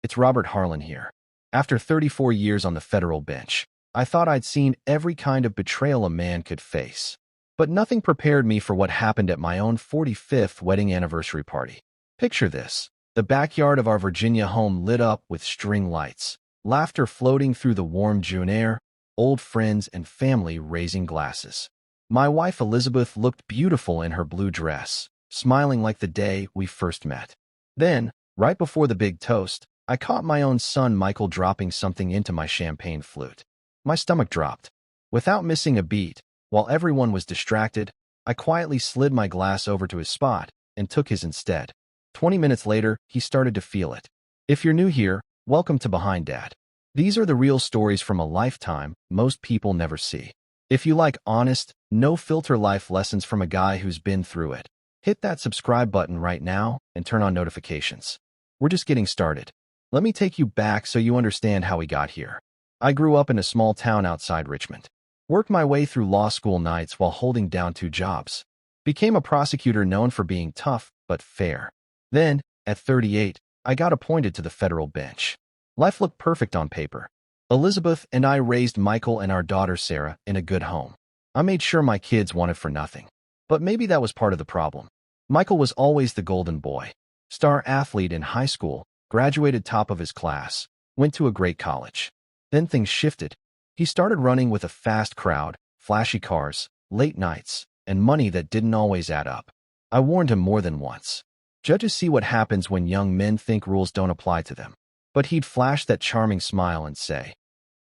It's Robert Harlan here. After 34 years on the federal bench, I thought I'd seen every kind of betrayal a man could face. But nothing prepared me for what happened at my own 45th wedding anniversary party. Picture this: the backyard of our Virginia home lit up with string lights, laughter floating through the warm June air, old friends and family raising glasses. My wife Elizabeth looked beautiful in her blue dress, smiling like the day we first met. Then, right before the big toast, I caught my own son Michael dropping something into my champagne flute. My stomach dropped. Without missing a beat, while everyone was distracted, I quietly slid my glass over to his spot and took his instead. 20 minutes later, he started to feel it. If you're new here, welcome to Behind Dad. These are the real stories from a lifetime most people never see. If you like honest, no-filter life lessons from a guy who's been through it, hit that subscribe button right now and turn on notifications. We're just getting started. Let me take you back so you understand how we got here. I grew up in a small town outside Richmond. Worked my way through law school nights while holding down 2 jobs. Became a prosecutor known for being tough but fair. Then, at 38, I got appointed to the federal bench. Life looked perfect on paper. Elizabeth and I raised Michael and our daughter Sarah in a good home. I made sure my kids wanted for nothing. But maybe that was part of the problem. Michael was always the golden boy. Star athlete in high school, graduated top of his class, went to a great college. Then things shifted. He started running with a fast crowd, flashy cars, late nights, and money that didn't always add up. I warned him more than once. Judges see what happens when young men think rules don't apply to them. But he'd flash that charming smile and say,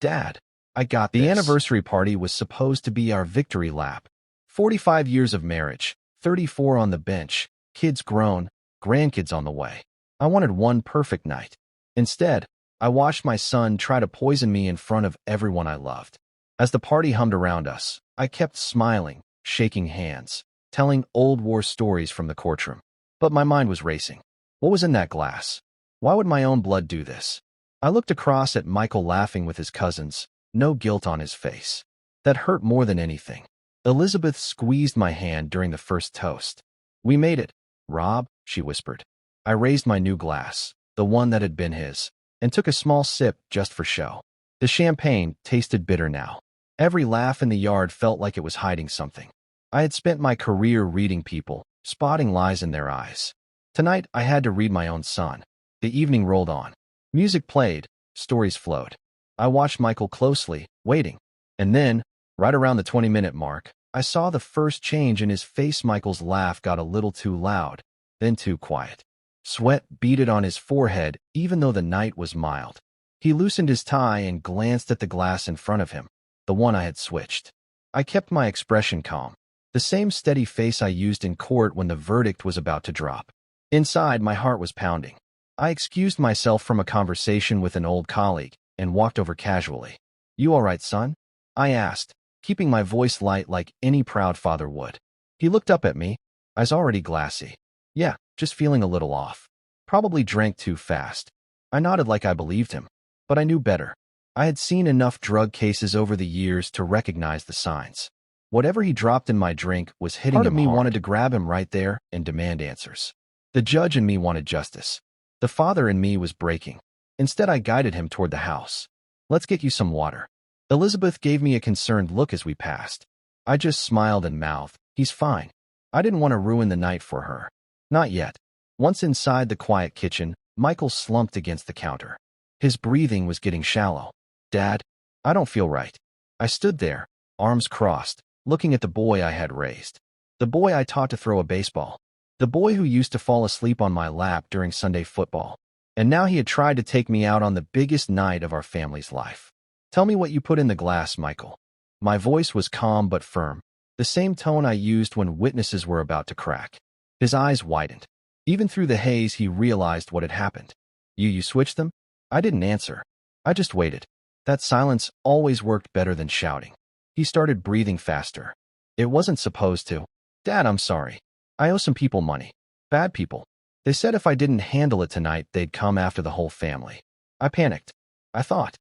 "Dad, I got this." The anniversary party was supposed to be our victory lap. 45 years of marriage, 34 on the bench, kids grown, grandkids on the way. I wanted one perfect night. Instead, I watched my son try to poison me in front of everyone I loved. As the party hummed around us, I kept smiling, shaking hands, telling old war stories from the courtroom. But my mind was racing. What was in that glass? Why would my own blood do this? I looked across at Michael laughing with his cousins, no guilt on his face. That hurt more than anything. Elizabeth squeezed my hand during the first toast. "We made it, Rob," she whispered. I raised my new glass, the one that had been his, and took a small sip just for show. The champagne tasted bitter now. Every laugh in the yard felt like it was hiding something. I had spent my career reading people, spotting lies in their eyes. Tonight, I had to read my own son. The evening rolled on. Music played, stories flowed. I watched Michael closely, waiting. And then, right around the 20-minute mark, I saw the first change in his face. Michael's laugh got a little too loud, then too quiet. Sweat beaded on his forehead, even though the night was mild. He loosened his tie and glanced at the glass in front of him, the one I had switched. I kept my expression calm, the same steady face I used in court when the verdict was about to drop. Inside, my heart was pounding. I excused myself from a conversation with an old colleague and walked over casually. "You all right, son?" I asked, keeping my voice light like any proud father would. He looked up at me, eyes already glassy. "Yeah, just feeling a little off. Probably drank too fast." I nodded like I believed him, but I knew better. I had seen enough drug cases over the years to recognize the signs. Whatever he dropped in my drink was hitting him hard. Part of me wanted to grab him right there and demand answers. The judge in me wanted justice. The father in me was breaking. Instead, I guided him toward the house. "Let's get you some water." Elizabeth gave me a concerned look as we passed. I just smiled and mouthed, "He's fine." I didn't want to ruin the night for her. Not yet. Once inside the quiet kitchen, Michael slumped against the counter. His breathing was getting shallow. "Dad, I don't feel right." I stood there, arms crossed, looking at the boy I had raised. The boy I taught to throw a baseball. The boy who used to fall asleep on my lap during Sunday football. And now he had tried to take me out on the biggest night of our family's life. "Tell me what you put in the glass, Michael." My voice was calm but firm, the same tone I used when witnesses were about to crack. His eyes widened. Even through the haze, he realized what had happened. You switched them?" I didn't answer. I just waited. That silence always worked better than shouting. He started breathing faster. "It wasn't supposed to. Dad, I'm sorry. I owe some people money. Bad people. They said if I didn't handle it tonight, they'd come after the whole family." I panicked. I thought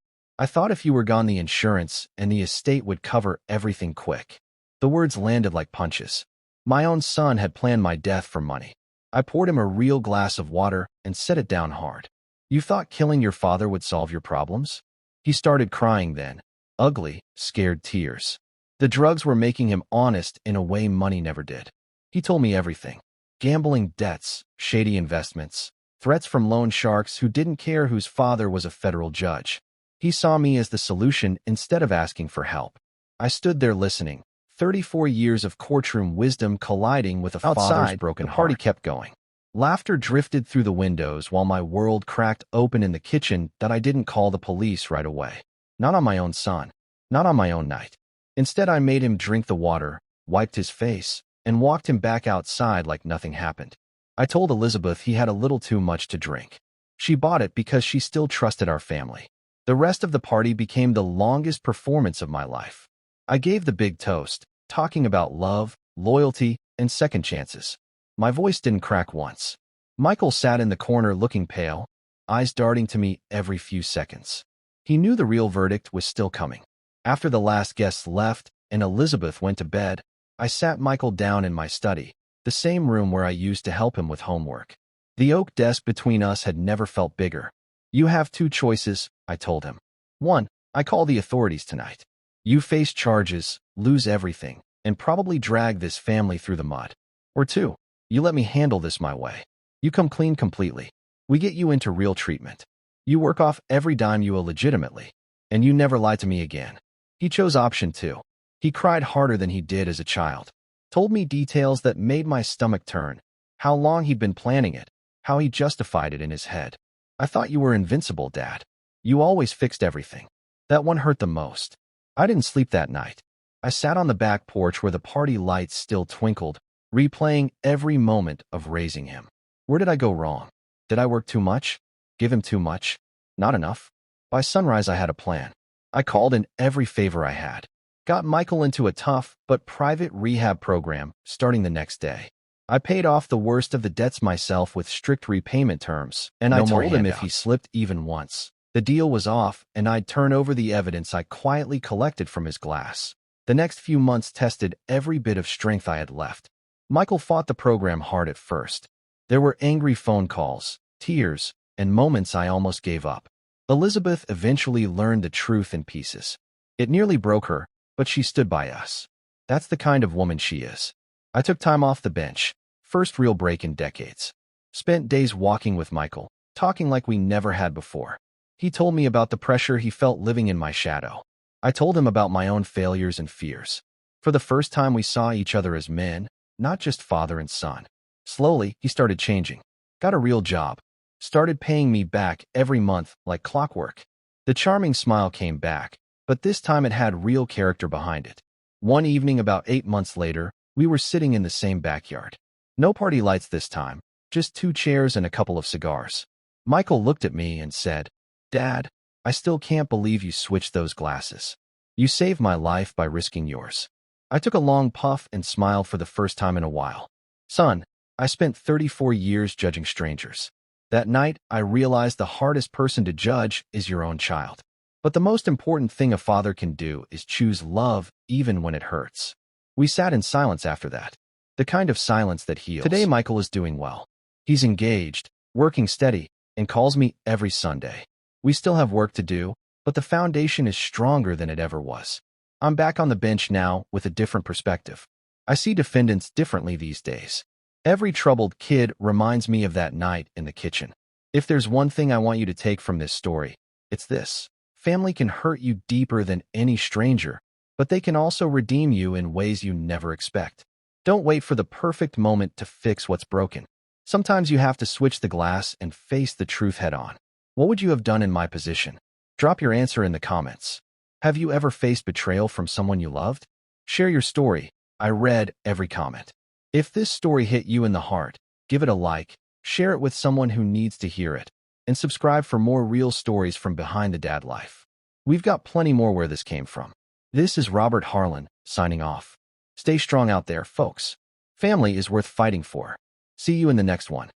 if you were gone, the insurance and the estate would cover everything quick. The words landed like punches. My own son had planned my death for money. I poured him a real glass of water and set it down hard. You thought killing your father would solve your problems? He started crying then. Ugly, scared tears. The drugs were making him honest in a way money never did. He told me everything. Gambling debts, shady investments, threats from loan sharks who didn't care whose father was a federal judge. He saw me as the solution instead of asking for help. I stood there listening, 34 years of courtroom wisdom colliding with a father's broken heart. The party kept going. Laughter drifted through the windows while my world cracked open in the kitchen that I didn't call the police right away. Not on my own son. Not on my own night. Instead, I made him drink the water, wiped his face, and walked him back outside like nothing happened. I told Elizabeth he had a little too much to drink. She bought it because she still trusted our family. The rest of the party became the longest performance of my life. I gave the big toast, talking about love, loyalty, and second chances. My voice didn't crack once. Michael sat in the corner looking pale, eyes darting to me every few seconds. He knew the real verdict was still coming. After the last guests left and Elizabeth went to bed, I sat Michael down in my study, the same room where I used to help him with homework. The oak desk between us had never felt bigger. You have two choices, I told him. One, I call the authorities tonight. You face charges, lose everything, and probably drag this family through the mud. Or two, you let me handle this my way. You come clean completely. We get you into real treatment. You work off every dime you owe legitimately, and you never lie to me again. He chose option two. He cried harder than he did as a child. Told me details that made my stomach turn, how long he'd been planning it, how he justified it in his head. I thought you were invincible, Dad. You always fixed everything. That one hurt the most. I didn't sleep that night. I sat on the back porch where the party lights still twinkled, replaying every moment of raising him. Where did I go wrong? Did I work too much? Give him too much? Not enough? By sunrise, I had a plan. I called in every favor I had. Got Michael into a tough but private rehab program starting the next day. I paid off the worst of the debts myself with strict repayment terms, and I told him if he slipped even once, the deal was off and I'd turn over the evidence I quietly collected from his glass. The next few months tested every bit of strength I had left. Michael fought the program hard at first. There were angry phone calls, tears, and moments I almost gave up. Elizabeth eventually learned the truth in pieces. It nearly broke her, but she stood by us. That's the kind of woman she is. I took time off the bench, first real break in decades. Spent days walking with Michael, talking like we never had before. He told me about the pressure he felt living in my shadow. I told him about my own failures and fears. For the first time, we saw each other as men, not just father and son. Slowly, he started changing. Got a real job. Started paying me back every month like clockwork. The charming smile came back, but this time it had real character behind it. One evening about 8 months later, we were sitting in the same backyard. No party lights this time, just 2 chairs and a couple of cigars. Michael looked at me and said, "Dad, I still can't believe you switched those glasses. You saved my life by risking yours." I took a long puff and smiled for the first time in a while. Son, I spent 34 years judging strangers. That night, I realized the hardest person to judge is your own child. But the most important thing a father can do is choose love even when it hurts. We sat in silence after that. The kind of silence that heals. Today, Michael is doing well. He's engaged, working steady, and calls me every Sunday. We still have work to do, but the foundation is stronger than it ever was. I'm back on the bench now with a different perspective. I see defendants differently these days. Every troubled kid reminds me of that night in the kitchen. If there's one thing I want you to take from this story, it's this. Family can hurt you deeper than any stranger, but they can also redeem you in ways you never expect. Don't wait for the perfect moment to fix what's broken. Sometimes you have to switch the glass and face the truth head on. What would you have done in my position? Drop your answer in the comments. Have you ever faced betrayal from someone you loved? Share your story. I read every comment. If this story hit you in the heart, give it a like, share it with someone who needs to hear it, and subscribe for more real stories from behind the dad life. We've got plenty more where this came from. This is Robert Harlan, signing off. Stay strong out there, folks. Family is worth fighting for. See you in the next one.